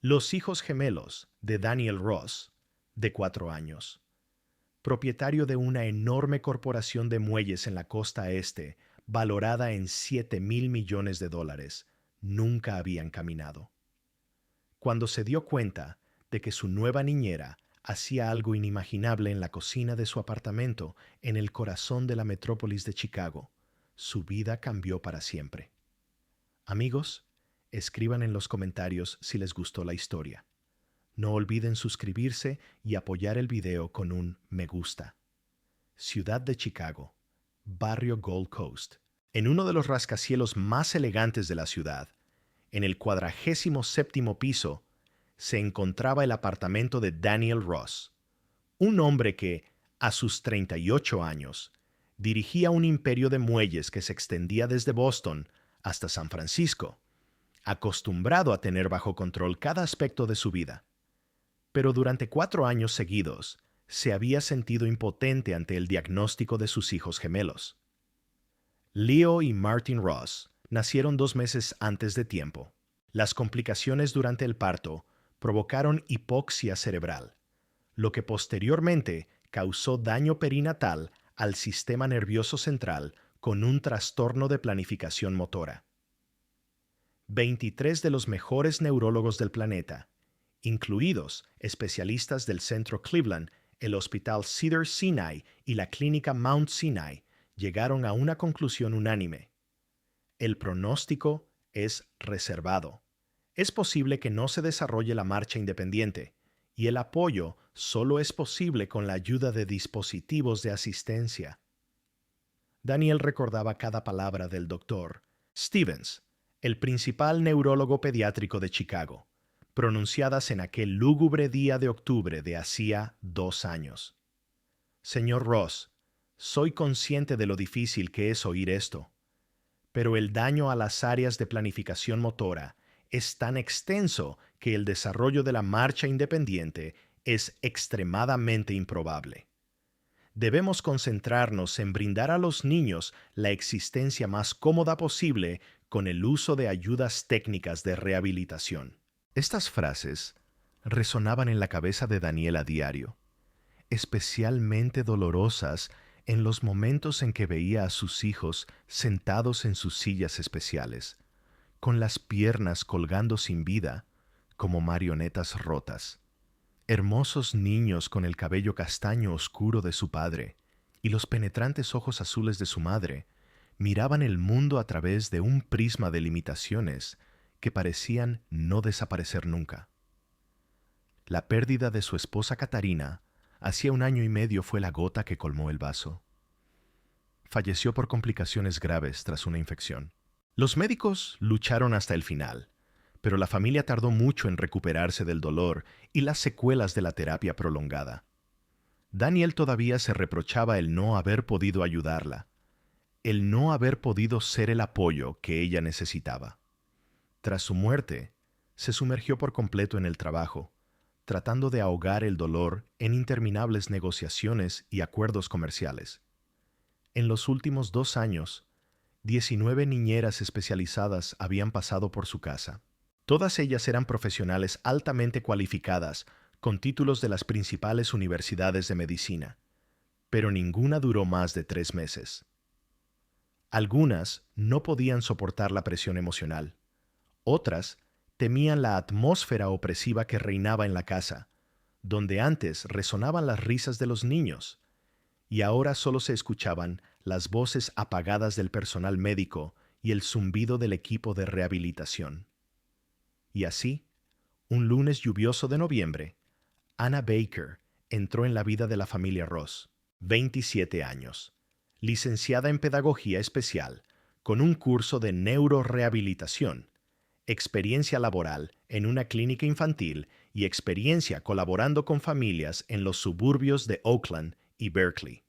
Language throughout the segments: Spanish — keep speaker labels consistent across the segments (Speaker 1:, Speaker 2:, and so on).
Speaker 1: Los hijos gemelos de Daniel Ross, de 4 años. Propietario de una enorme corporación de muelles en la costa este, valorada en $7.000 millones, nunca habían caminado. Cuando se dio cuenta de que su nueva niñera hacía algo inimaginable en la cocina de su apartamento en el corazón de la metrópolis de Chicago, su vida cambió para siempre. Amigos, escriban en los comentarios si les gustó la historia. No olviden suscribirse y apoyar el video con un me gusta. Ciudad de Chicago, barrio Gold Coast. En uno de los rascacielos más elegantes de la ciudad, en el 47º piso, se encontraba el apartamento de Daniel Ross, un hombre que, a sus 38 años, dirigía un imperio de muelles que se extendía desde Boston hasta San Francisco, acostumbrado a tener bajo control cada aspecto de su vida. Pero durante 4 años seguidos, se había sentido impotente ante el diagnóstico de sus hijos gemelos. Leo y Martin Ross nacieron 2 meses antes de tiempo. Las complicaciones durante el parto provocaron hipoxia cerebral, lo que posteriormente causó daño perinatal al sistema nervioso central con un trastorno de planificación motora. 23 de los mejores neurólogos del planeta, incluidos especialistas del Centro Cleveland, el Hospital Cedars-Sinai y la Clínica Mount Sinai, llegaron a una conclusión unánime. El pronóstico es reservado. Es posible que no se desarrolle la marcha independiente, y el apoyo solo es posible con la ayuda de dispositivos de asistencia. Daniel recordaba cada palabra del doctor Stevens, el principal neurólogo pediátrico de Chicago, pronunciadas en aquel lúgubre día de octubre de hacía 2 años. Señor Ross, soy consciente de lo difícil que es oír esto, pero el daño a las áreas de planificación motora es tan extenso que el desarrollo de la marcha independiente es extremadamente improbable. Debemos concentrarnos en brindar a los niños la existencia más cómoda posible con el uso de ayudas técnicas de rehabilitación. Estas frases resonaban en la cabeza de Daniel a diario, especialmente dolorosas en los momentos en que veía a sus hijos sentados en sus sillas especiales, con las piernas colgando sin vida, como marionetas rotas. Hermosos niños con el cabello castaño oscuro de su padre y los penetrantes ojos azules de su madre miraban el mundo a través de un prisma de limitaciones que parecían no desaparecer nunca. La pérdida de su esposa Catarina hacía 1 año y medio fue la gota que colmó el vaso. Falleció por complicaciones graves tras una infección. Los médicos lucharon hasta el final, pero la familia tardó mucho en recuperarse del dolor y las secuelas de la terapia prolongada. Daniel todavía se reprochaba el no haber podido ayudarla, el no haber podido ser el apoyo que ella necesitaba. Tras su muerte, se sumergió por completo en el trabajo, tratando de ahogar el dolor en interminables negociaciones y acuerdos comerciales. En los últimos 2 años, 19 niñeras especializadas habían pasado por su casa. Todas ellas eran profesionales altamente cualificadas, con títulos de las principales universidades de medicina, pero ninguna duró más de 3 meses. Algunas no podían soportar la presión emocional. Otras temían la atmósfera opresiva que reinaba en la casa, donde antes resonaban las risas de los niños, y ahora solo se escuchaban las voces apagadas del personal médico y el zumbido del equipo de rehabilitación. Y así, un lunes lluvioso de noviembre, Anna Baker entró en la vida de la familia Ross, 27 años, licenciada en Pedagogía Especial, con un curso de neurorehabilitación, experiencia laboral en una clínica infantil y experiencia colaborando con familias en los suburbios de Oakland y Berkeley.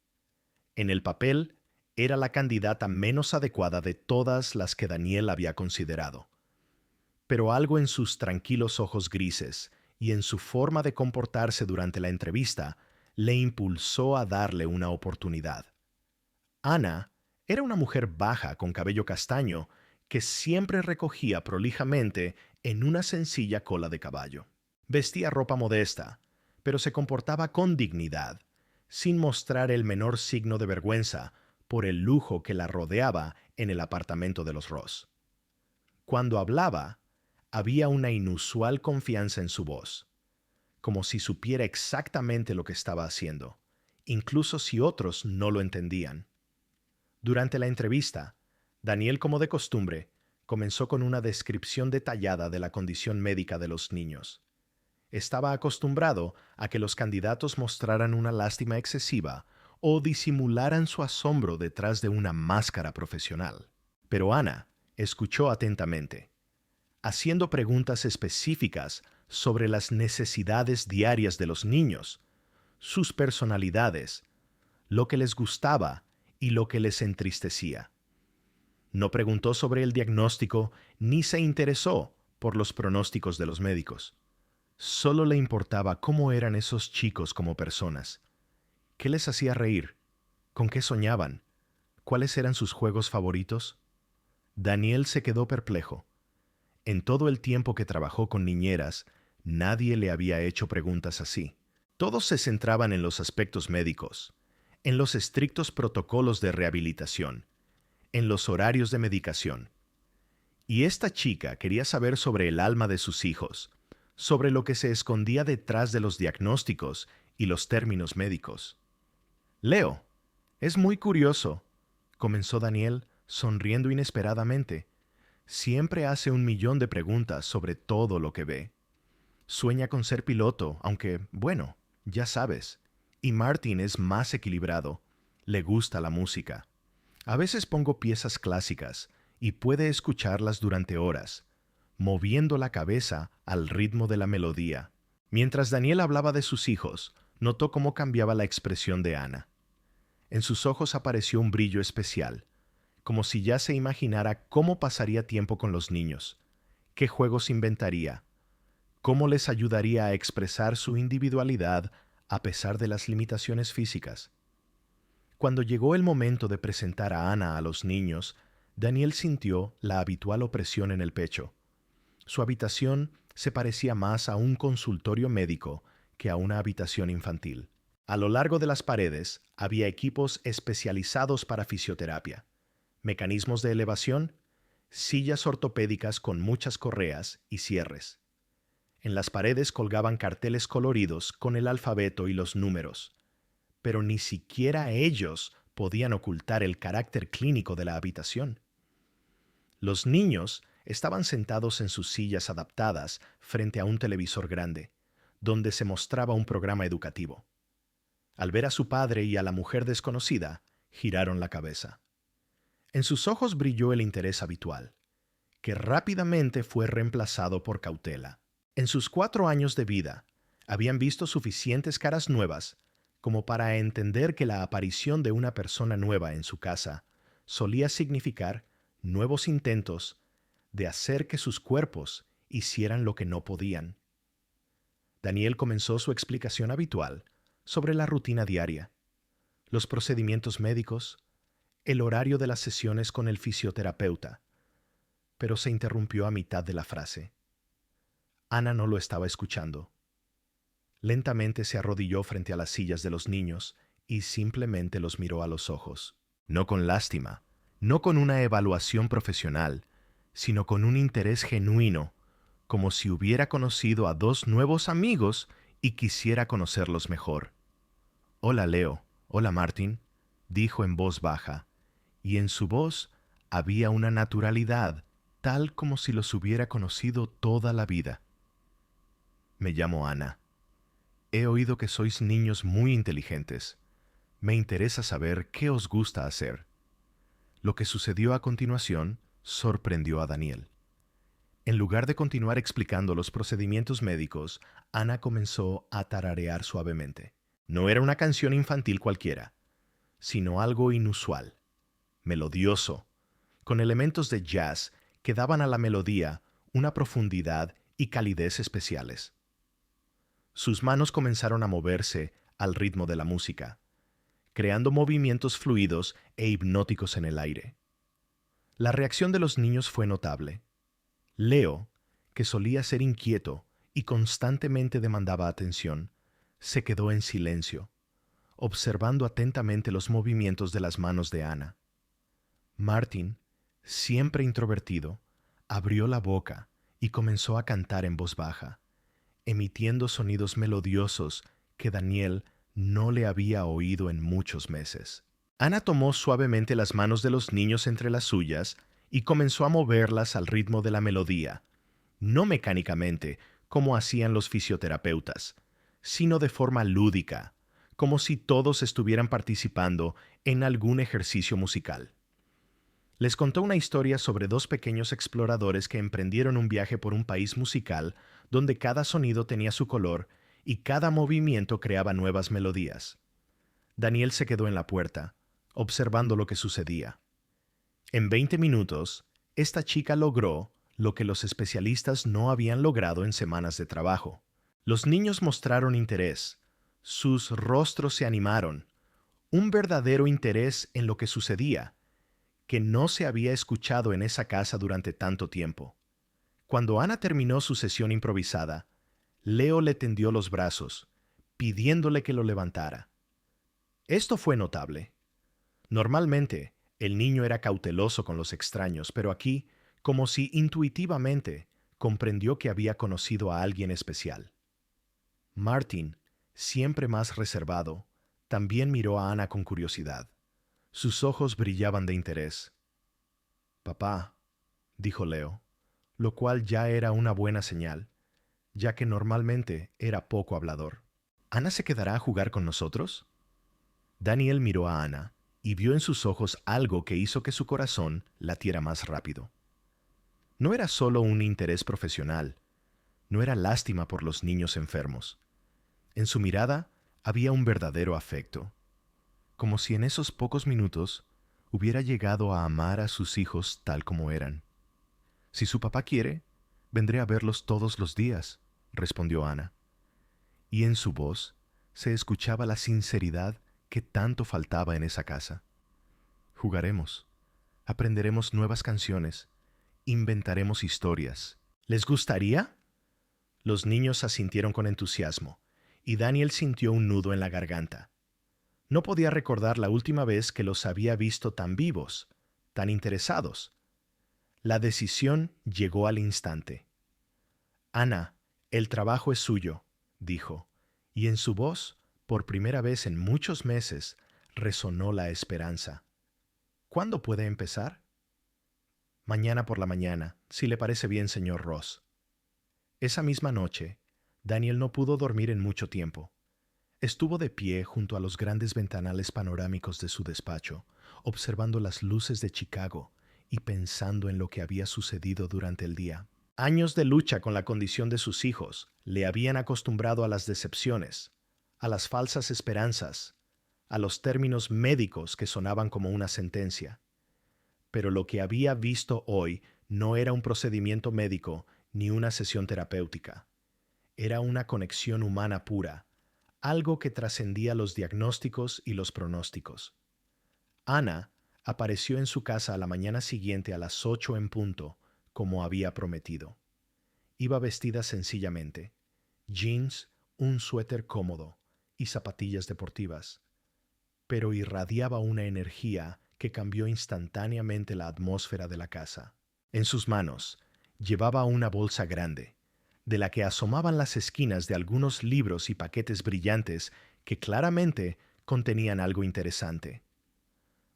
Speaker 1: En el papel, era la candidata menos adecuada de todas las que Daniel había considerado. Pero algo en sus tranquilos ojos grises y en su forma de comportarse durante la entrevista le impulsó a darle una oportunidad. Ana era una mujer baja con cabello castaño que siempre recogía prolijamente en una sencilla cola de caballo. Vestía ropa modesta, pero se comportaba con dignidad, sin mostrar el menor signo de vergüenza por el lujo que la rodeaba en el apartamento de los Ross. Cuando hablaba, había una inusual confianza en su voz, como si supiera exactamente lo que estaba haciendo, incluso si otros no lo entendían. Durante la entrevista, Daniel, como de costumbre, comenzó con una descripción detallada de la condición médica de los niños. Estaba acostumbrado a que los candidatos mostraran una lástima excesiva o disimularan su asombro detrás de una máscara profesional. Pero Ana escuchó atentamente, haciendo preguntas específicas sobre las necesidades diarias de los niños, sus personalidades, lo que les gustaba y lo que les entristecía. No preguntó sobre el diagnóstico ni se interesó por los pronósticos de los médicos. Solo le importaba cómo eran esos chicos como personas. ¿Qué les hacía reír? ¿Con qué soñaban? ¿Cuáles eran sus juegos favoritos? Daniel se quedó perplejo. En todo el tiempo que trabajó con niñeras, nadie le había hecho preguntas así. Todos se centraban en los aspectos médicos, en los estrictos protocolos de rehabilitación, en los horarios de medicación. Y esta chica quería saber sobre el alma de sus hijos, sobre lo que se escondía detrás de los diagnósticos y los términos médicos. Leo, es muy curioso, comenzó Daniel, sonriendo inesperadamente. Siempre hace 1 millón de preguntas sobre todo lo que ve. Sueña con ser piloto, aunque, bueno, ya sabes. Y Martin es más equilibrado. Le gusta la música. A veces pongo piezas clásicas y puede escucharlas durante horas, moviendo la cabeza al ritmo de la melodía. Mientras Daniel hablaba de sus hijos, notó cómo cambiaba la expresión de Ana. En sus ojos apareció un brillo especial, como si ya se imaginara cómo pasaría tiempo con los niños, qué juegos inventaría, cómo les ayudaría a expresar su individualidad a pesar de las limitaciones físicas. Cuando llegó el momento de presentar a Ana a los niños, Daniel sintió la habitual opresión en el pecho. Su habitación se parecía más a un consultorio médico que a una habitación infantil. A lo largo de las paredes había equipos especializados para fisioterapia, mecanismos de elevación, sillas ortopédicas con muchas correas y cierres. En las paredes colgaban carteles coloridos con el alfabeto y los números, pero ni siquiera ellos podían ocultar el carácter clínico de la habitación. Los niños estaban sentados en sus sillas adaptadas frente a un televisor grande, donde se mostraba un programa educativo. Al ver a su padre y a la mujer desconocida, giraron la cabeza. En sus ojos brilló el interés habitual, que rápidamente fue reemplazado por cautela. En sus 4 años de vida, habían visto suficientes caras nuevas como para entender que la aparición de una persona nueva en su casa solía significar nuevos intentos de hacer que sus cuerpos hicieran lo que no podían. Daniel comenzó su explicación habitual sobre la rutina diaria, los procedimientos médicos, el horario de las sesiones con el fisioterapeuta, pero se interrumpió a mitad de la frase. Ana no lo estaba escuchando. Lentamente se arrodilló frente a las sillas de los niños y simplemente los miró a los ojos. No con lástima, no con una evaluación profesional, sino con un interés genuino, como si hubiera conocido a 2 nuevos amigos y quisiera conocerlos mejor. «Hola, Leo. Hola, Martin», dijo en voz baja, y en su voz había una naturalidad tal como si los hubiera conocido toda la vida. «Me llamo Ana. He oído que sois niños muy inteligentes. Me interesa saber qué os gusta hacer». Lo que sucedió a continuación sorprendió a Daniel. En lugar de continuar explicando los procedimientos médicos, Ana comenzó a tararear suavemente. No era una canción infantil cualquiera, sino algo inusual, melodioso, con elementos de jazz que daban a la melodía una profundidad y calidez especiales. Sus manos comenzaron a moverse al ritmo de la música, creando movimientos fluidos e hipnóticos en el aire. La reacción de los niños fue notable. Leo, que solía ser inquieto y constantemente demandaba atención, se quedó en silencio, observando atentamente los movimientos de las manos de Ana. Martin, siempre introvertido, abrió la boca y comenzó a cantar en voz baja, emitiendo sonidos melodiosos que Daniel no le había oído en muchos meses. Ana tomó suavemente las manos de los niños entre las suyas y comenzó a moverlas al ritmo de la melodía, no mecánicamente, como hacían los fisioterapeutas, sino de forma lúdica, como si todos estuvieran participando en algún ejercicio musical. Les contó una historia sobre dos pequeños exploradores que emprendieron un viaje por un país musical donde cada sonido tenía su color y cada movimiento creaba nuevas melodías. Daniel se quedó en la puerta, observando lo que sucedía. En 20 minutos, esta chica logró lo que los especialistas no habían logrado en semanas de trabajo. Los niños mostraron interés, sus rostros se animaron, un verdadero interés en lo que sucedía, que no se había escuchado en esa casa durante tanto tiempo. Cuando Ana terminó su sesión improvisada, Leo le tendió los brazos, pidiéndole que lo levantara. Esto fue notable. Normalmente, el niño era cauteloso con los extraños, pero aquí, como si intuitivamente, comprendió que había conocido a alguien especial. Martin, siempre más reservado, también miró a Ana con curiosidad. Sus ojos brillaban de interés. «Papá», dijo Leo, lo cual ya era una buena señal, ya que normalmente era poco hablador. «¿Ana se quedará a jugar con nosotros?» Daniel miró a Ana y vio en sus ojos algo que hizo que su corazón latiera más rápido. No era solo un interés profesional, no era lástima por los niños enfermos. En su mirada había un verdadero afecto, como si en esos pocos minutos hubiera llegado a amar a sus hijos tal como eran. «Si su papá quiere, vendré a verlos todos los días», respondió Ana. Y en su voz se escuchaba la sinceridad que tanto faltaba en esa casa. «Jugaremos, aprenderemos nuevas canciones, inventaremos historias. ¿Les gustaría?» Los niños asintieron con entusiasmo, y Daniel sintió un nudo en la garganta. No podía recordar la última vez que los había visto tan vivos, tan interesados. La decisión llegó al instante. «Ana, el trabajo es suyo», dijo, y en su voz, por primera vez en muchos meses, resonó la esperanza. «¿Cuándo puede empezar?» «Mañana por la mañana, si le parece bien, señor Ross». Esa misma noche, Daniel no pudo dormir en mucho tiempo. Estuvo de pie junto a los grandes ventanales panorámicos de su despacho, observando las luces de Chicago y pensando en lo que había sucedido durante el día. Años de lucha con la condición de sus hijos le habían acostumbrado a las decepciones, a las falsas esperanzas, a los términos médicos que sonaban como una sentencia. Pero lo que había visto hoy no era un procedimiento médico ni una sesión terapéutica. Era una conexión humana pura, algo que trascendía los diagnósticos y los pronósticos. Ana apareció en su casa a la mañana siguiente a las 8 en punto, como había prometido. Iba vestida sencillamente, jeans, un suéter cómodo y zapatillas deportivas, pero irradiaba una energía que cambió instantáneamente la atmósfera de la casa. En sus manos llevaba una bolsa grande, de la que asomaban las esquinas de algunos libros y paquetes brillantes que claramente contenían algo interesante.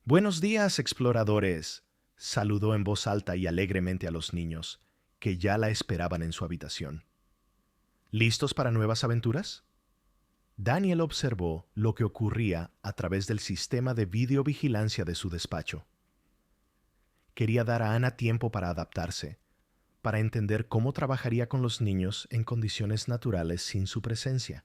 Speaker 1: «Buenos días, exploradores», saludó en voz alta y alegremente a los niños, que ya la esperaban en su habitación. «¿Listos para nuevas aventuras?» Daniel observó lo que ocurría a través del sistema de videovigilancia de su despacho. Quería dar a Ana tiempo para adaptarse, para entender cómo trabajaría con los niños en condiciones naturales sin su presencia.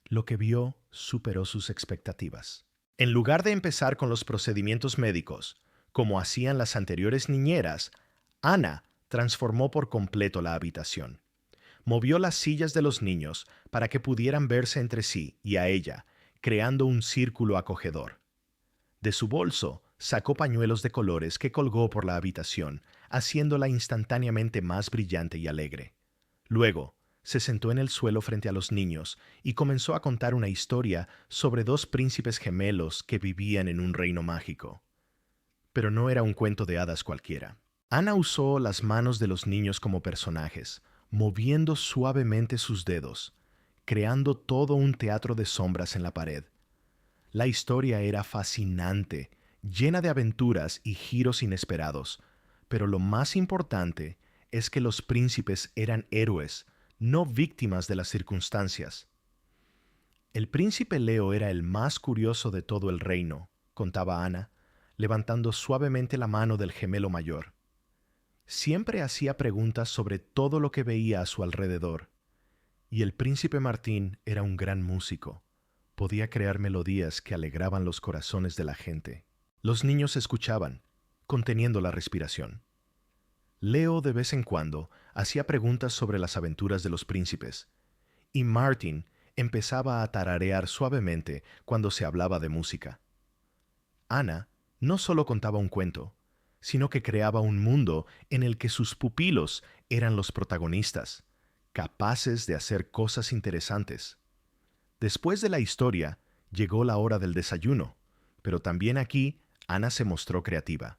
Speaker 1: Lo que vio superó sus expectativas. En lugar de empezar con los procedimientos médicos, como hacían las anteriores niñeras, Ana transformó por completo la habitación. Movió las sillas de los niños para que pudieran verse entre sí y a ella, creando un círculo acogedor. De su bolso sacó pañuelos de colores que colgó por la habitación, haciéndola instantáneamente más brillante y alegre. Luego, se sentó en el suelo frente a los niños y comenzó a contar una historia sobre dos príncipes gemelos que vivían en un reino mágico. Pero no era un cuento de hadas cualquiera. Ana usó las manos de los niños como personajes, moviendo suavemente sus dedos, creando todo un teatro de sombras en la pared. La historia era fascinante, llena de aventuras y giros inesperados, pero lo más importante es que los príncipes eran héroes, no víctimas de las circunstancias. El príncipe Leo era el más curioso de todo el reino, contaba Ana, levantando suavemente la mano del gemelo mayor. Siempre hacía preguntas sobre todo lo que veía a su alrededor. Y el príncipe Martín era un gran músico. Podía crear melodías que alegraban los corazones de la gente. Los niños escuchaban, conteniendo la respiración. Leo de vez en cuando hacía preguntas sobre las aventuras de los príncipes, y Martin empezaba a tararear suavemente cuando se hablaba de música. Ana no solo contaba un cuento, sino que creaba un mundo en el que sus pupilos eran los protagonistas, capaces de hacer cosas interesantes. Después de la historia, llegó la hora del desayuno, pero también aquí Ana se mostró creativa.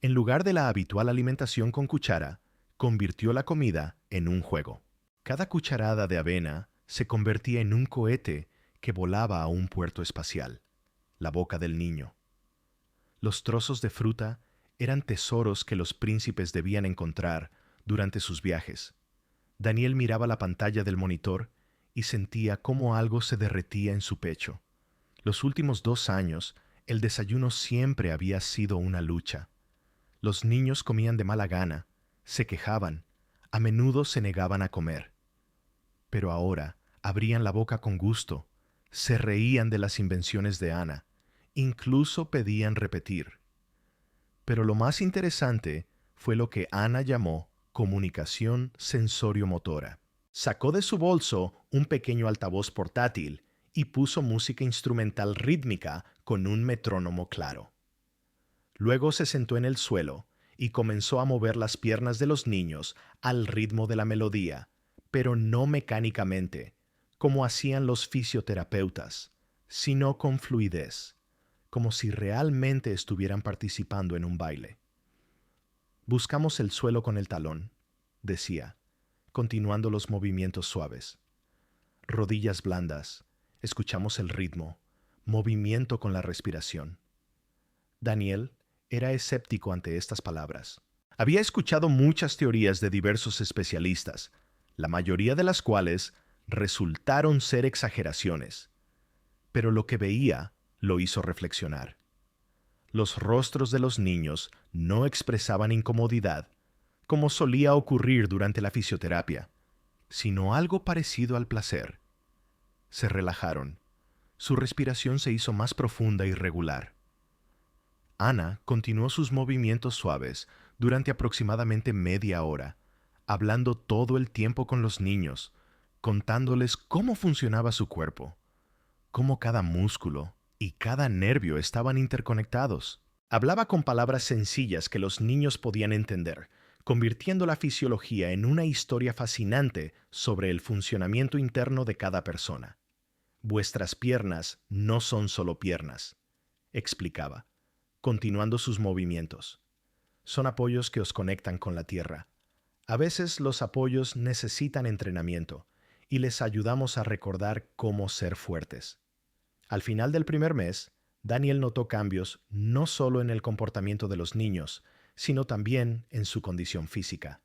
Speaker 1: En lugar de la habitual alimentación con cuchara, convirtió la comida en un juego. Cada cucharada de avena se convertía en un cohete que volaba a un puerto espacial, la boca del niño. Los trozos de fruta eran tesoros que los príncipes debían encontrar durante sus viajes. Daniel miraba la pantalla del monitor y sentía cómo algo se derretía en su pecho. Los últimos 2 años, el desayuno siempre había sido una lucha. Los niños comían de mala gana, se quejaban, a menudo se negaban a comer. Pero ahora abrían la boca con gusto, se reían de las invenciones de Ana, incluso pedían repetir. Pero lo más interesante fue lo que Ana llamó comunicación sensorio-motora. Sacó de su bolso un pequeño altavoz portátil y puso música instrumental rítmica con un metrónomo claro. Luego se sentó en el suelo y comenzó a mover las piernas de los niños al ritmo de la melodía, pero no mecánicamente, como hacían los fisioterapeutas, sino con fluidez, como si realmente estuvieran participando en un baile. Buscamos el suelo con el talón, decía, continuando los movimientos suaves. Rodillas blandas, escuchamos el ritmo, movimiento con la respiración. Daniel era escéptico ante estas palabras. Había escuchado muchas teorías de diversos especialistas, la mayoría de las cuales resultaron ser exageraciones, pero lo que veía lo hizo reflexionar. Los rostros de los niños no expresaban incomodidad, como solía ocurrir durante la fisioterapia, sino algo parecido al placer. Se relajaron. Su respiración se hizo más profunda y regular. Ana continuó sus movimientos suaves durante aproximadamente media hora, hablando todo el tiempo con los niños, contándoles cómo funcionaba su cuerpo, cómo cada músculo y cada nervio estaban interconectados. Hablaba con palabras sencillas que los niños podían entender, convirtiendo la fisiología en una historia fascinante sobre el funcionamiento interno de cada persona. Vuestras piernas no son solo piernas, explicaba, continuando sus movimientos. Son apoyos que os conectan con la tierra. A veces los apoyos necesitan entrenamiento y les ayudamos a recordar cómo ser fuertes. Al final del primer mes, Daniel notó cambios no solo en el comportamiento de los niños, sino también en su condición física.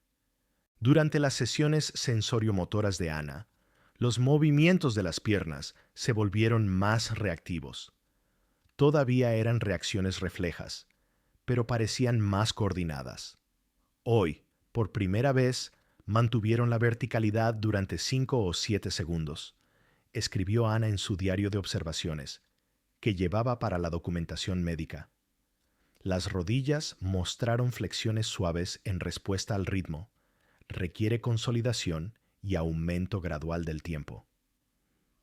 Speaker 1: Durante las sesiones sensoriomotoras de Ana, los movimientos de las piernas se volvieron más reactivos. Todavía eran reacciones reflejas, pero parecían más coordinadas. Hoy, por primera vez, mantuvieron la verticalidad durante 5 o 7 segundos, escribió Ana en su diario de observaciones, que llevaba para la documentación médica. Las rodillas mostraron flexiones suaves en respuesta al ritmo. Requiere consolidación y aumento gradual del tiempo.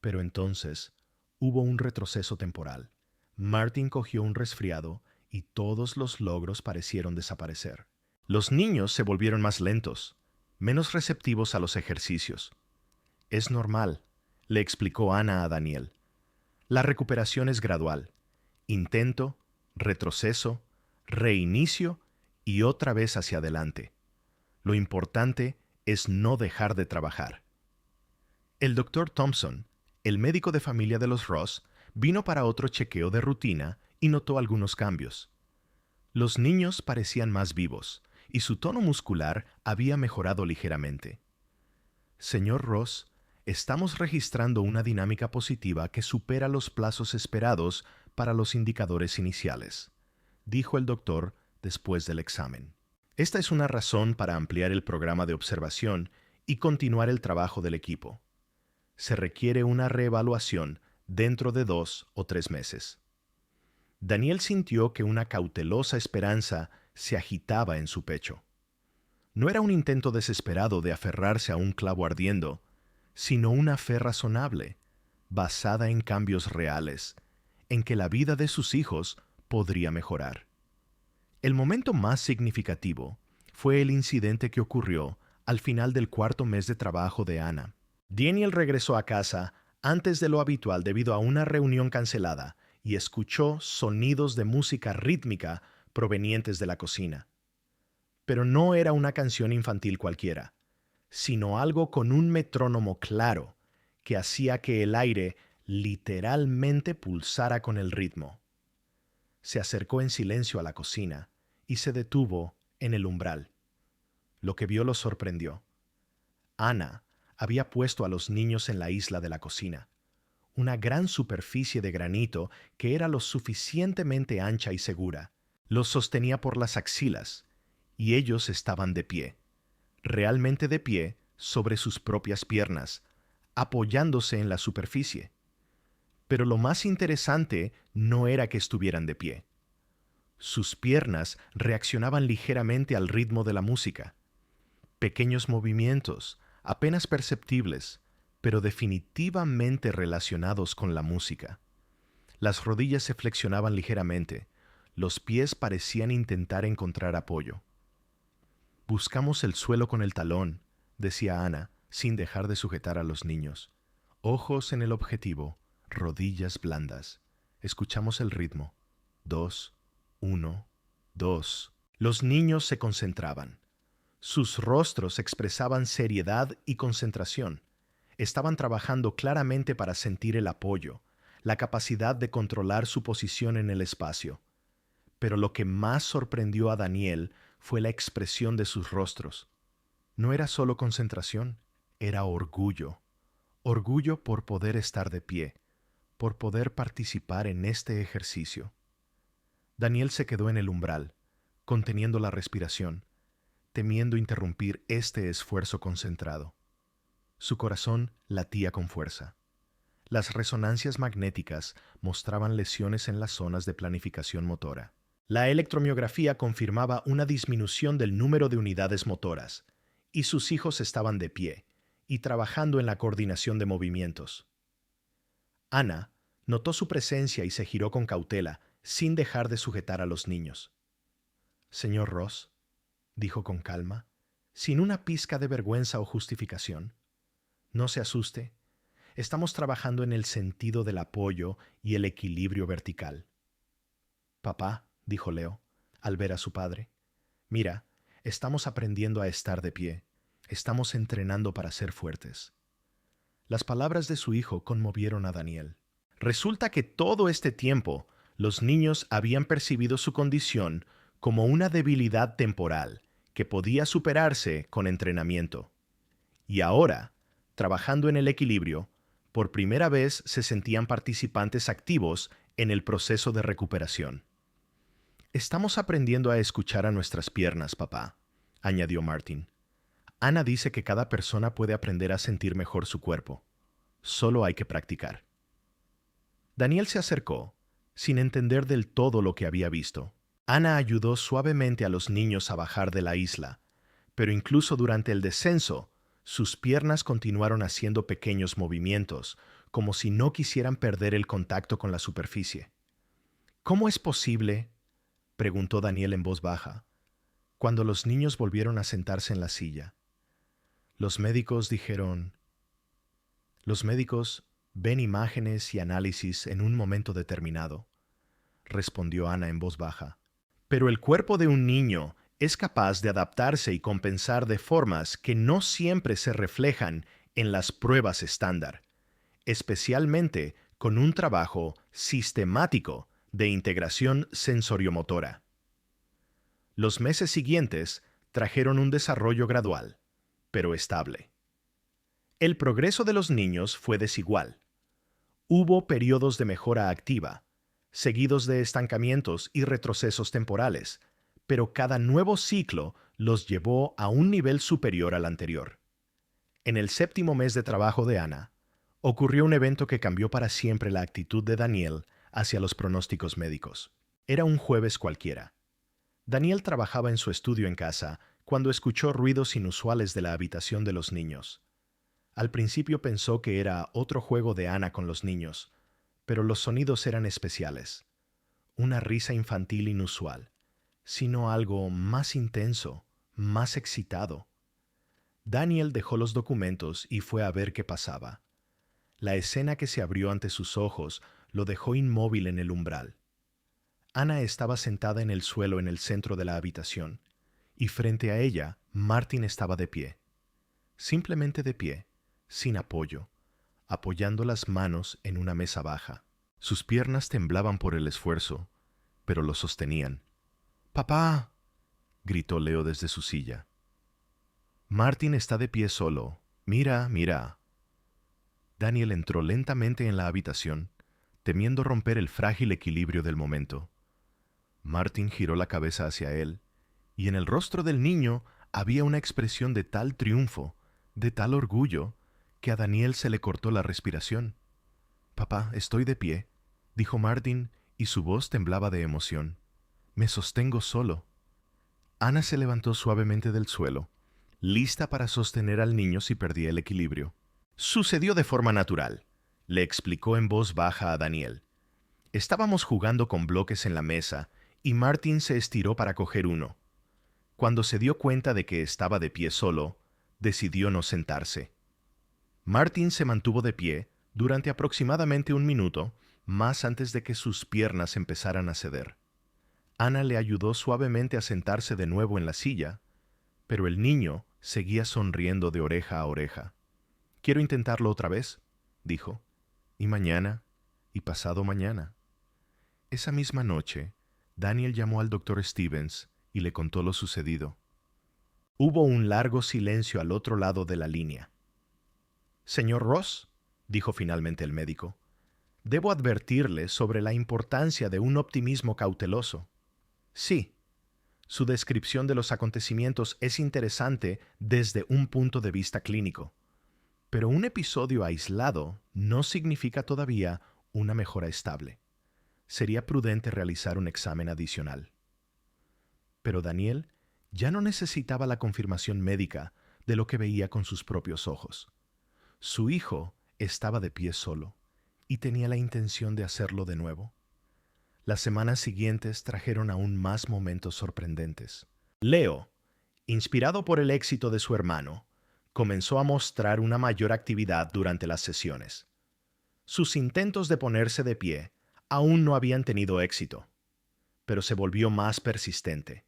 Speaker 1: Pero entonces hubo un retroceso temporal. Martin cogió un resfriado y todos los logros parecieron desaparecer. Los niños se volvieron más lentos, menos receptivos a los ejercicios. Es normal, le explicó Ana a Daniel. La recuperación es gradual. Intento, retroceso, reinicio y otra vez hacia adelante. Lo importante es no dejar de trabajar. El Dr. Thompson, el médico de familia de los Ross, vino para otro chequeo de rutina y notó algunos cambios. Los niños parecían más vivos y su tono muscular había mejorado ligeramente. Señor Ross, estamos registrando una dinámica positiva que supera los plazos esperados para los indicadores iniciales, dijo el doctor después del examen. Esta es una razón para ampliar el programa de observación y continuar el trabajo del equipo. Se requiere una reevaluación dentro de 2 o 3 meses. Daniel sintió que una cautelosa esperanza se agitaba en su pecho. No era un intento desesperado de aferrarse a un clavo ardiendo, sino una fe razonable, basada en cambios reales, en que la vida de sus hijos podría mejorar. El momento más significativo fue el incidente que ocurrió al final del 4.º mes de trabajo de Ana. Daniel regresó a casa antes de lo habitual debido a una reunión cancelada y escuchó sonidos de música rítmica provenientes de la cocina. Pero no era una canción infantil cualquiera, sino algo con un metrónomo claro que hacía que el aire literalmente pulsara con el ritmo. Se acercó en silencio a la cocina y se detuvo en el umbral. Lo que vio lo sorprendió. Ana había puesto a los niños en la isla de la cocina, una gran superficie de granito que era lo suficientemente ancha y segura. Los sostenía por las axilas, y ellos estaban de pie, realmente de pie sobre sus propias piernas, apoyándose en la superficie. Pero lo más interesante no era que estuvieran de pie. Sus piernas reaccionaban ligeramente al ritmo de la música. Pequeños movimientos, apenas perceptibles, pero definitivamente relacionados con la música. Las rodillas se flexionaban ligeramente, los pies parecían intentar encontrar apoyo. Buscamos el suelo con el talón, decía Ana, sin dejar de sujetar a los niños. Ojos en el objetivo, rodillas blandas. Escuchamos el ritmo. 2, 1, 2. Los niños se concentraban. Sus rostros expresaban seriedad y concentración. Estaban trabajando claramente para sentir el apoyo, la capacidad de controlar su posición en el espacio. Pero lo que más sorprendió a Daniel fue la expresión de sus rostros. No era solo concentración, era orgullo. Orgullo por poder estar de pie, por poder participar en este ejercicio. Daniel se quedó en el umbral, conteniendo la respiración, temiendo interrumpir este esfuerzo concentrado. Su corazón latía con fuerza. Las resonancias magnéticas mostraban lesiones en las zonas de planificación motora. La electromiografía confirmaba una disminución del número de unidades motoras, y sus hijos estaban de pie y trabajando en la coordinación de movimientos. Ana notó su presencia y se giró con cautela, sin dejar de sujetar a los niños. «Señor Ross», dijo con calma, sin una pizca de vergüenza o justificación, «no se asuste. Estamos trabajando en el sentido del apoyo y el equilibrio vertical». «Papá», dijo Leo, al ver a su padre, «mira, estamos aprendiendo a estar de pie. Estamos entrenando para ser fuertes». Las palabras de su hijo conmovieron a Daniel. Resulta que todo este tiempo los niños habían percibido su condición como una debilidad temporal que podía superarse con entrenamiento. Y ahora, trabajando en el equilibrio, por primera vez se sentían participantes activos en el proceso de recuperación. «Estamos aprendiendo a escuchar a nuestras piernas, papá», añadió Martin. «Ana dice que cada persona puede aprender a sentir mejor su cuerpo. Solo hay que practicar». Daniel se acercó, sin entender del todo lo que había visto. Ana ayudó suavemente a los niños a bajar de la isla, pero incluso durante el descenso, sus piernas continuaron haciendo pequeños movimientos, como si no quisieran perder el contacto con la superficie. «¿Cómo es posible?», preguntó Daniel en voz baja, cuando los niños volvieron a sentarse en la silla. Los médicos dijeron, los médicos ven imágenes y análisis en un momento determinado, respondió Ana en voz baja. Pero el cuerpo de un niño es capaz de adaptarse y compensar de formas que no siempre se reflejan en las pruebas estándar, especialmente con un trabajo sistemático de integración sensoriomotora. Los meses siguientes trajeron un desarrollo gradual, pero estable. El progreso de los niños fue desigual. Hubo periodos de mejora activa, seguidos de estancamientos y retrocesos temporales, pero cada nuevo ciclo los llevó a un nivel superior al anterior. En el 7º mes de trabajo de Ana, ocurrió un evento que cambió para siempre la actitud de Daniel hacia los pronósticos médicos. Era un jueves cualquiera. Daniel trabajaba en su estudio en casa cuando escuchó ruidos inusuales de la habitación de los niños. Al principio pensó que era otro juego de Ana con los niños, pero los sonidos eran especiales. Una risa infantil inusual, sino algo más intenso, más excitado. Daniel dejó los documentos y fue a ver qué pasaba. La escena que se abrió ante sus ojos lo dejó inmóvil en el umbral. Ana estaba sentada en el suelo en el centro de la habitación, y frente a ella, Martin estaba de pie. Simplemente de pie, sin apoyo, apoyando las manos en una mesa baja. Sus piernas temblaban por el esfuerzo, pero lo sostenían. «¡Papá!», gritó Leo desde su silla. «Martin está de pie solo. Mira, mira». Daniel entró lentamente en la habitación, temiendo romper el frágil equilibrio del momento. Martin giró la cabeza hacia él, y en el rostro del niño había una expresión de tal triunfo, de tal orgullo, que a Daniel se le cortó la respiración. «Papá, estoy de pie», dijo Martin, y su voz temblaba de emoción. «Me sostengo solo». Ana se levantó suavemente del suelo, lista para sostener al niño si perdía el equilibrio. «Sucedió de forma natural», le explicó en voz baja a Daniel. «Estábamos jugando con bloques en la mesa y Martin se estiró para coger uno. Cuando se dio cuenta de que estaba de pie solo, decidió no sentarse. Martin se mantuvo de pie durante aproximadamente 1 minuto, más antes de que sus piernas empezaran a ceder. Ana le ayudó suavemente a sentarse de nuevo en la silla, pero el niño seguía sonriendo de oreja a oreja. «Quiero intentarlo otra vez», dijo, «y mañana, y pasado mañana». Esa misma noche, Daniel llamó al doctor Stevens y le contó lo sucedido. Hubo un largo silencio al otro lado de la línea. «Señor Ross», dijo finalmente el médico, «debo advertirle sobre la importancia de un optimismo cauteloso. Sí, su descripción de los acontecimientos es interesante desde un punto de vista clínico, pero un episodio aislado no significa todavía una mejora estable. Sería prudente realizar un examen adicional». Pero Daniel ya no necesitaba la confirmación médica de lo que veía con sus propios ojos. Su hijo estaba de pie solo y tenía la intención de hacerlo de nuevo. Las semanas siguientes trajeron aún más momentos sorprendentes. Leo, inspirado por el éxito de su hermano, comenzó a mostrar una mayor actividad durante las sesiones. Sus intentos de ponerse de pie aún no habían tenido éxito, pero se volvió más persistente,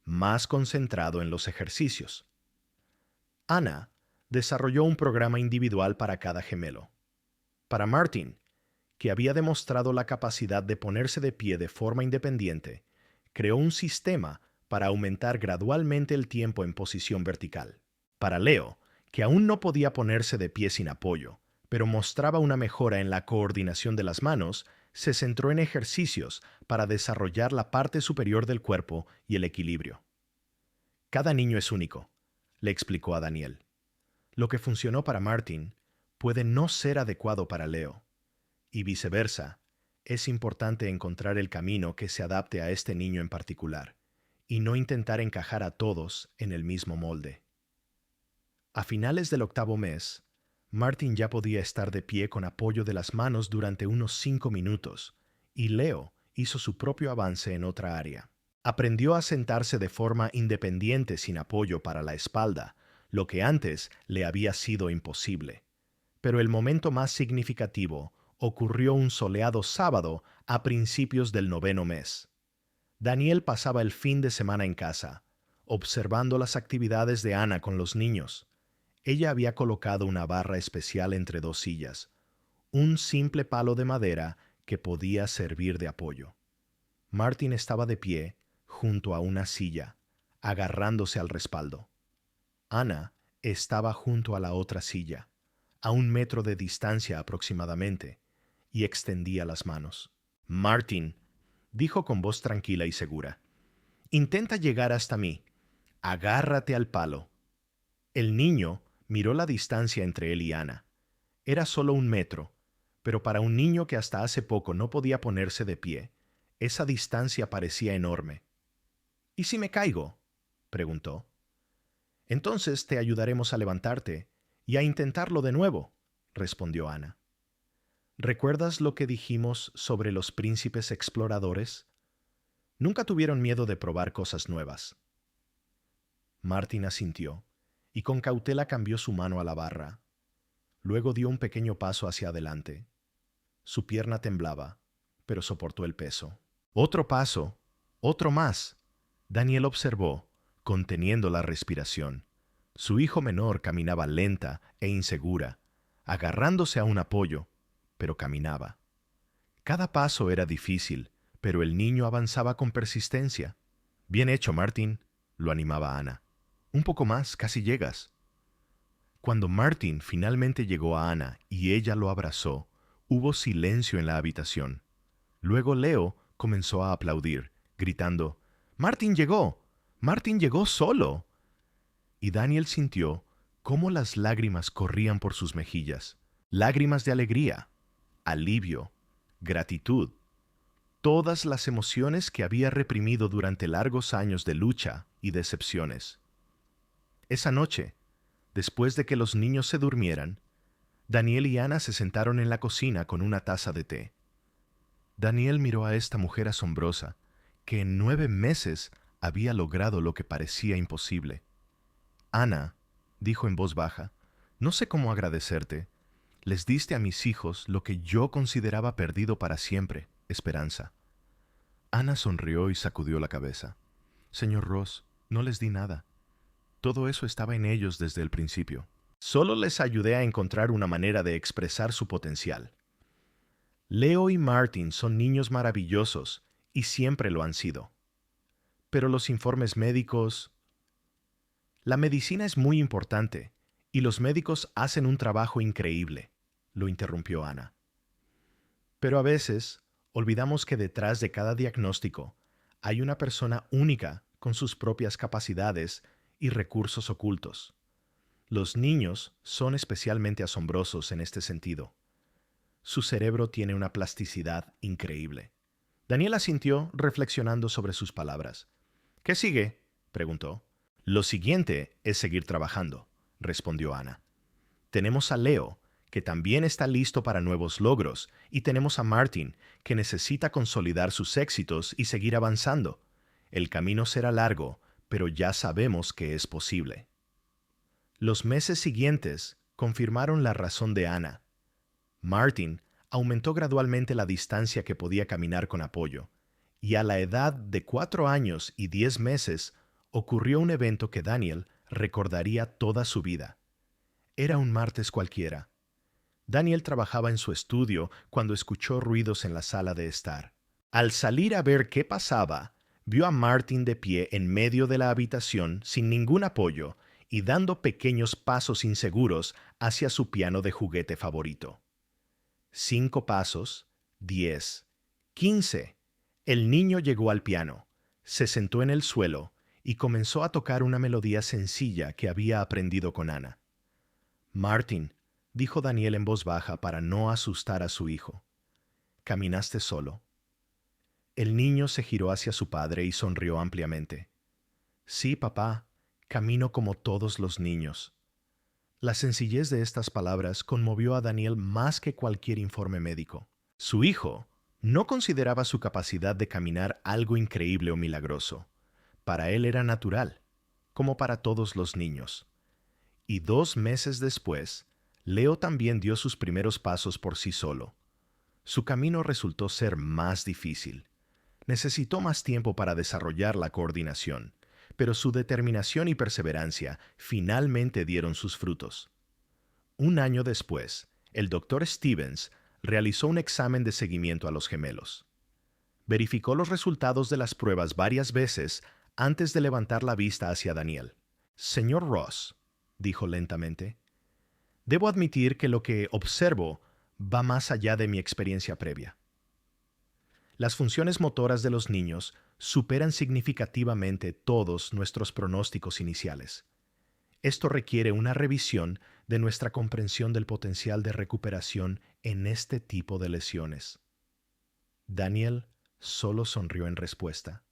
Speaker 1: más concentrado en los ejercicios. Ana desarrolló un programa individual para cada gemelo. Para Martin, que había demostrado la capacidad de ponerse de pie de forma independiente, creó un sistema para aumentar gradualmente el tiempo en posición vertical. Para Leo, que aún no podía ponerse de pie sin apoyo, pero mostraba una mejora en la coordinación de las manos, se centró en ejercicios para desarrollar la parte superior del cuerpo y el equilibrio. «Cada niño es único», le explicó a Daniel. «Lo que funcionó para Martin puede no ser adecuado para Leo. Y viceversa, es importante encontrar el camino que se adapte a este niño en particular, y no intentar encajar a todos en el mismo molde». A finales del 8º mes, Martin ya podía estar de pie con apoyo de las manos durante unos 5 minutos, y Leo hizo su propio avance en otra área. Aprendió a sentarse de forma independiente sin apoyo para la espalda, lo que antes le había sido imposible. Pero el momento más significativo ocurrió un soleado sábado a principios del 9º mes. Daniel pasaba el fin de semana en casa, observando las actividades de Ana con los niños. Ella había colocado una barra especial entre dos sillas, un simple palo de madera que podía servir de apoyo. Martin estaba de pie, junto a una silla, agarrándose al respaldo. Ana estaba junto a la otra silla, a 1 metro de distancia aproximadamente, y extendía las manos. Martin, dijo con voz tranquila y segura, intenta llegar hasta mí. Agárrate al palo. El niño miró la distancia entre él y Ana. Era solo 1 metro, pero para un niño que hasta hace poco no podía ponerse de pie, esa distancia parecía enorme. ¿Y si me caigo?, preguntó. Entonces te ayudaremos a levantarte y a intentarlo de nuevo, respondió Ana. ¿Recuerdas lo que dijimos sobre los príncipes exploradores? Nunca tuvieron miedo de probar cosas nuevas. Martin asintió y con cautela cambió su mano a la barra. Luego dio un pequeño paso hacia adelante. Su pierna temblaba, pero soportó el peso. Otro paso, otro más. Daniel observó, conteniendo la respiración. Su hijo menor caminaba lenta e insegura, agarrándose a un apoyo, pero caminaba. Cada paso era difícil, pero el niño avanzaba con persistencia. Bien hecho, Martin, lo animaba Ana. Un poco más, casi llegas. Cuando Martin finalmente llegó a Ana y ella lo abrazó, hubo silencio en la habitación. Luego Leo comenzó a aplaudir, gritando, «¡Martin llegó! ¡Martin llegó solo!». Y Daniel sintió cómo las lágrimas corrían por sus mejillas. Lágrimas de alegría, alivio, gratitud. Todas las emociones que había reprimido durante largos años de lucha y decepciones. Esa noche, después de que los niños se durmieran, Daniel y Ana se sentaron en la cocina con una taza de té. Daniel miró a esta mujer asombrosa, que en 9 meses había logrado lo que parecía imposible. Ana, dijo en voz baja, no sé cómo agradecerte. Les diste a mis hijos lo que yo consideraba perdido para siempre, esperanza. Ana sonrió y sacudió la cabeza. Señor Ross, no les di nada. Todo eso estaba en ellos desde el principio. Solo les ayudé a encontrar una manera de expresar su potencial. Leo y Martin son niños maravillosos y siempre lo han sido. Pero los informes médicos... La medicina es muy importante y los médicos hacen un trabajo increíble, lo interrumpió Ana. Pero a veces olvidamos que detrás de cada diagnóstico hay una persona única con sus propias capacidades y recursos ocultos. Los niños son especialmente asombrosos en este sentido. Su cerebro tiene una plasticidad increíble. Daniel asintió reflexionando sobre sus palabras. ¿Qué sigue?, preguntó. Lo siguiente es seguir trabajando, respondió Ana. Tenemos a Leo, que también está listo para nuevos logros, y tenemos a Martin, que necesita consolidar sus éxitos y seguir avanzando. El camino será largo, pero ya sabemos que es posible. Los meses siguientes confirmaron la razón de Ana. Martin aumentó gradualmente la distancia que podía caminar con apoyo, y a la edad de 4 años y 10 meses ocurrió un evento que Daniel recordaría toda su vida. Era un martes cualquiera. Daniel trabajaba en su estudio cuando escuchó ruidos en la sala de estar. Al salir a ver qué pasaba, vio a Martin de pie en medio de la habitación sin ningún apoyo y dando pequeños pasos inseguros hacia su piano de juguete favorito. 5 pasos, 10, 15. El niño llegó al piano, se sentó en el suelo y comenzó a tocar una melodía sencilla que había aprendido con Ana. «Martin», dijo Daniel en voz baja para no asustar a su hijo, «¿caminaste solo?». El niño se giró hacia su padre y sonrió ampliamente. «Sí, papá, camino como todos los niños». La sencillez de estas palabras conmovió a Daniel más que cualquier informe médico. Su hijo No consideraba su capacidad de caminar algo increíble o milagroso. Para él era natural, como para todos los niños. Y 2 meses después, Leo también dio sus primeros pasos por sí solo. Su camino resultó ser más difícil. Necesitó más tiempo para desarrollar la coordinación, pero su determinación y perseverancia finalmente dieron sus frutos. Un año después, el doctor Stevens realizó un examen de seguimiento a los gemelos. Verificó los resultados de las pruebas varias veces antes de levantar la vista hacia Daniel. Señor Ross, dijo lentamente, debo admitir que lo que observo va más allá de mi experiencia previa. Las funciones motoras de los niños superan significativamente todos nuestros pronósticos iniciales. Esto requiere una revisión de nuestra comprensión del potencial de recuperación en este tipo de lesiones. Daniel solo sonrió en respuesta.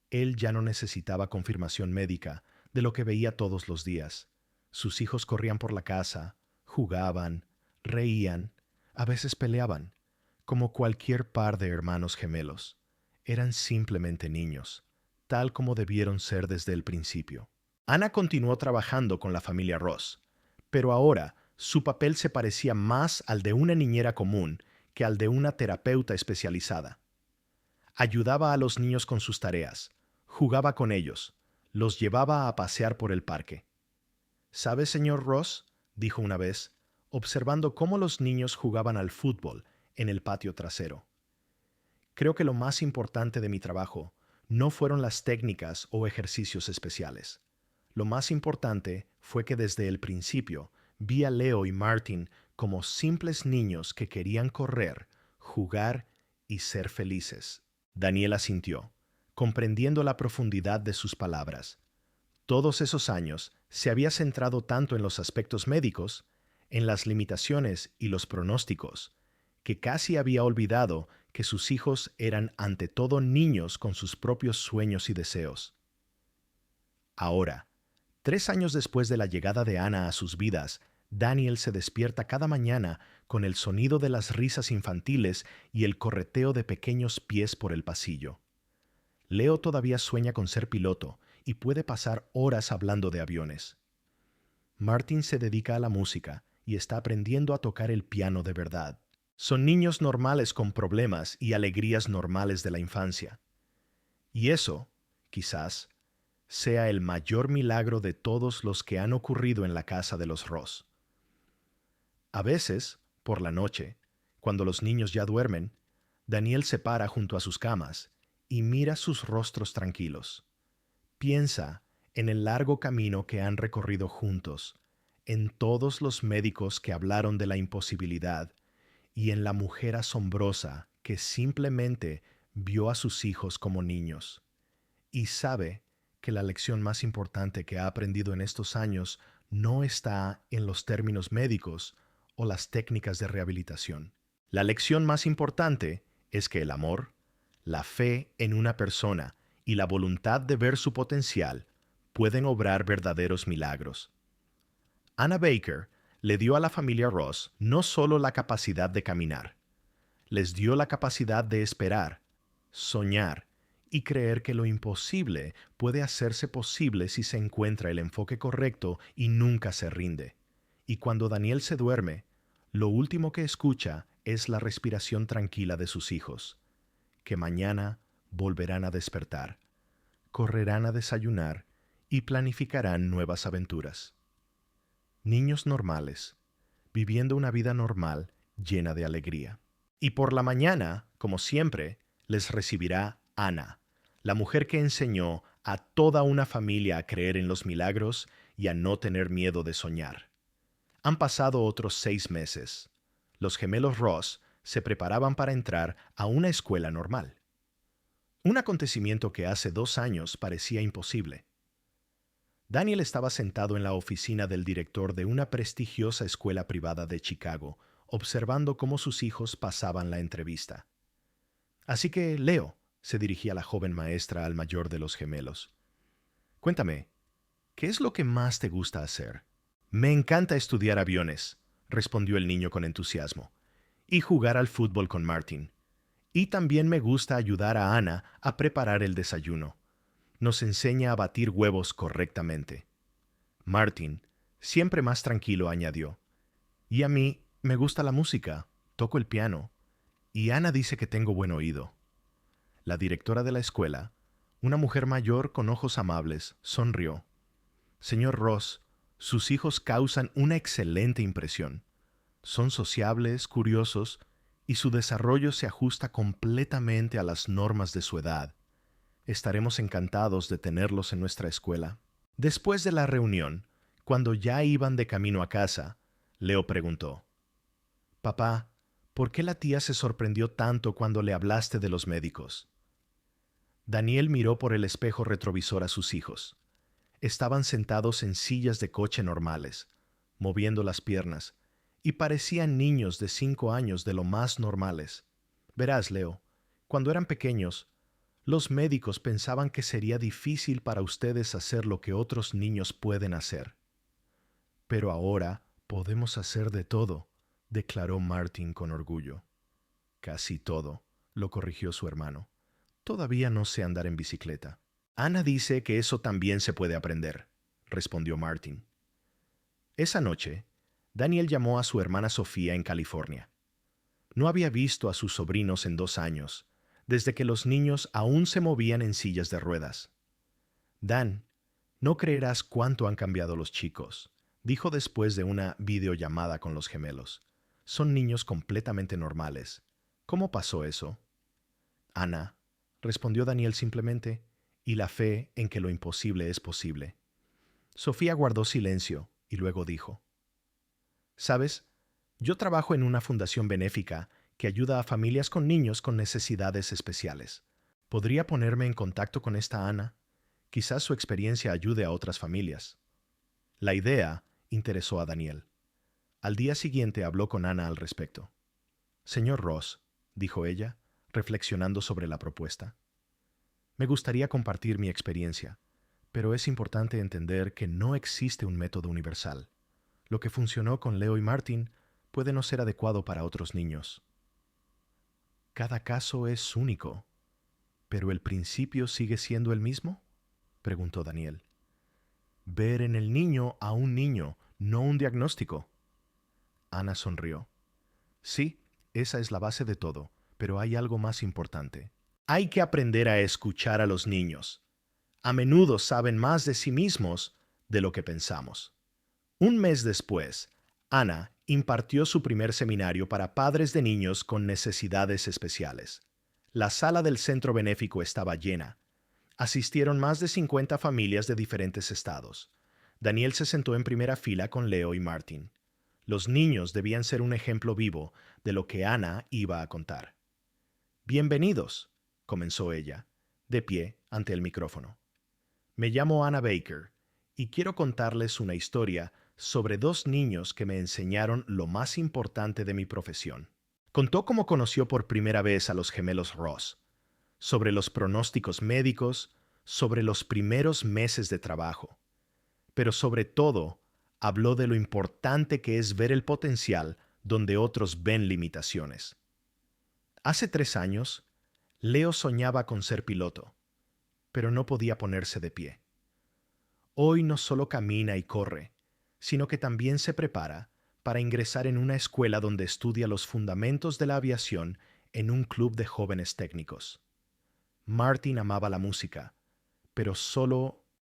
Speaker 1: Él ya no necesitaba confirmación médica de lo que veía todos los días. Sus hijos corrían por la casa, jugaban, reían, a veces peleaban, como cualquier par de hermanos gemelos. Eran simplemente niños, tal como debieron ser desde el principio. Ana continuó trabajando con la familia Ross, pero ahora su papel se parecía más al de una niñera común que al de una terapeuta especializada. Ayudaba a los niños con sus tareas, jugaba con ellos, los llevaba a pasear por el parque. ¿Sabe, señor Ross?, dijo una vez, observando cómo los niños jugaban al fútbol en el patio trasero. Creo que lo más importante de mi trabajo no fueron las técnicas o ejercicios especiales. Lo más importante fue que desde el principio vi a Leo y Martin como simples niños que querían correr, jugar y ser felices. Daniel asintió, comprendiendo la profundidad de sus palabras. Todos esos años se había centrado tanto en los aspectos médicos, en las limitaciones y los pronósticos, que casi había olvidado que sus hijos eran ante todo niños con sus propios sueños y deseos. Ahora, 3 años después de la llegada de Ana a sus vidas, Daniel se despierta cada mañana con el sonido de las risas infantiles y el correteo de pequeños pies por el pasillo. Leo todavía sueña con ser piloto y puede pasar horas hablando de aviones. Martin se dedica a la música y está aprendiendo a tocar el piano de verdad. Son niños normales con problemas y alegrías normales de la infancia. Y eso, quizás, sea el mayor milagro de todos los que han ocurrido en la casa de los Ross. A veces, por la noche, cuando los niños ya duermen, Daniel se para junto a sus camas y mira sus rostros tranquilos. Piensa en el largo camino que han recorrido juntos, en todos los médicos que hablaron de la imposibilidad y en la mujer asombrosa que simplemente vio a sus hijos como niños. Y sabe que la lección más importante que ha aprendido en estos años no está en los términos médicos o las técnicas de rehabilitación. La lección más importante es que el amor, la fe en una persona y la voluntad de ver su potencial pueden obrar verdaderos milagros. Anna Baker le dio a la familia Ross no solo la capacidad de caminar, les dio la capacidad de esperar, soñar y creer que lo imposible puede hacerse posible si se encuentra el enfoque correcto y nunca se rinde. Y cuando Daniel se duerme, lo último que escucha es la respiración tranquila de sus hijos, que mañana volverán a despertar, correrán a desayunar y planificarán nuevas aventuras. Niños normales, viviendo una vida normal llena de alegría. Y por la mañana, como siempre, les recibirá Ana, la mujer que enseñó a toda una familia a creer en los milagros y a no tener miedo de soñar. Han pasado otros 6 meses. Los gemelos Ross se preparaban para entrar a una escuela normal. Un acontecimiento que hace 2 años parecía imposible. Daniel estaba sentado en la oficina del director de una prestigiosa escuela privada de Chicago, observando cómo sus hijos pasaban la entrevista. Así que, Leo, se dirigía la joven maestra al mayor de los gemelos. Cuéntame, ¿qué es lo que más te gusta hacer? Me encanta estudiar aviones, respondió el niño con entusiasmo, y jugar al fútbol con Martin. Y también me gusta ayudar a Ana a preparar el desayuno. Nos enseña a batir huevos correctamente. Martin, siempre más tranquilo, añadió. Y a mí me gusta la música, toco el piano. Y Ana dice que tengo buen oído. La directora de la escuela, una mujer mayor con ojos amables, sonrió. Señor Ross, sus hijos causan una excelente impresión. Son sociables, curiosos, y su desarrollo se ajusta completamente a las normas de su edad. Estaremos encantados de tenerlos en nuestra escuela. Después de la reunión, cuando ya iban de camino a casa, Leo preguntó: Papá, ¿por qué la tía se sorprendió tanto cuando le hablaste de los médicos? Daniel miró por el espejo retrovisor a sus hijos. Estaban sentados en sillas de coche normales, moviendo las piernas, y parecían niños de 5 años de lo más normales. Verás, Leo, cuando eran pequeños, los médicos pensaban que sería difícil para ustedes hacer lo que otros niños pueden hacer. Pero ahora podemos hacer de todo, declaró Martin con orgullo. Casi todo, lo corrigió su hermano. Todavía no sé andar en bicicleta. Ana dice que eso también se puede aprender, respondió Martin. Esa noche, Daniel llamó a su hermana Sofía en California. No había visto a sus sobrinos en 2 años, desde que los niños aún se movían en sillas de ruedas. Dan, no creerás cuánto han cambiado los chicos, dijo después de una videollamada con los gemelos. Son niños completamente normales. ¿Cómo pasó eso? Ana, respondió Daniel simplemente, y la fe en que lo imposible es posible. Sofía guardó silencio y luego dijo: ¿Sabes? Yo trabajo en una fundación benéfica que ayuda a familias con niños con necesidades especiales. ¿Podría ponerme en contacto con esta Ana? Quizás su experiencia ayude a otras familias. La idea interesó a Daniel. Al día siguiente habló con Ana al respecto. Señor Ross, dijo ella, reflexionando sobre la propuesta. Me gustaría compartir mi experiencia, pero es importante entender que no existe un método universal. Lo que funcionó con Leo y Martin puede no ser adecuado para otros niños. Cada caso es único, ¿pero el principio sigue siendo el mismo?, preguntó Daniel. Ver en el niño a un niño, no un diagnóstico. Ana sonrió. Sí, esa es la base de todo, pero hay algo más importante. Hay que aprender a escuchar a los niños. A menudo saben más de sí mismos de lo que pensamos. Un mes después, Ana impartió su primer seminario para padres de niños con necesidades especiales. La sala del centro benéfico estaba llena. Asistieron más de 50 familias de diferentes estados. Daniel se sentó en primera fila con Leo y Martin. Los niños debían ser un ejemplo vivo de lo que Ana iba a contar. Bienvenidos, comenzó ella, de pie ante el micrófono. Me llamo Anna Baker y quiero contarles una historia sobre 2 niños que me enseñaron lo más importante de mi profesión. Contó cómo conoció por primera vez a los gemelos Ross, sobre los pronósticos médicos, sobre los primeros meses de trabajo. Pero sobre todo, habló de lo importante que es ver el potencial donde otros ven limitaciones. Hace 3 años, Leo soñaba con ser piloto, pero no podía ponerse de pie. Hoy no solo camina y corre, sino que también se prepara para ingresar en una escuela donde estudia los fundamentos de la aviación en un club de jóvenes técnicos. Martin amaba la música, pero solo